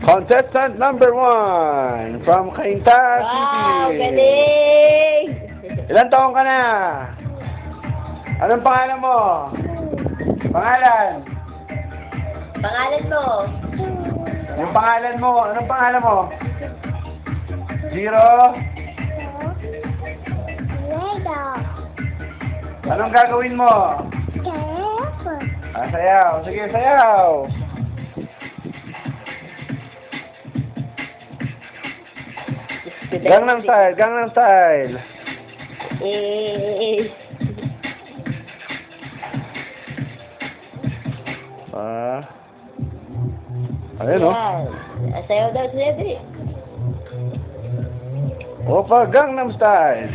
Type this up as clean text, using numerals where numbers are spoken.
Contestant number 1 from Cainta Wow, City. galing! Ilan taong ka na? Anong pangalan mo? Pangalan? Pangalan mo? Yung pangalan mo? Anong pangalan mo? Zero? Anong gagawin mo? Sayaw. Sige, sayaw. Gangnam Style, Gangnam Style. Eh, Ayun o. Sayaw daw siya, Dre. Opa, Gangnam Style.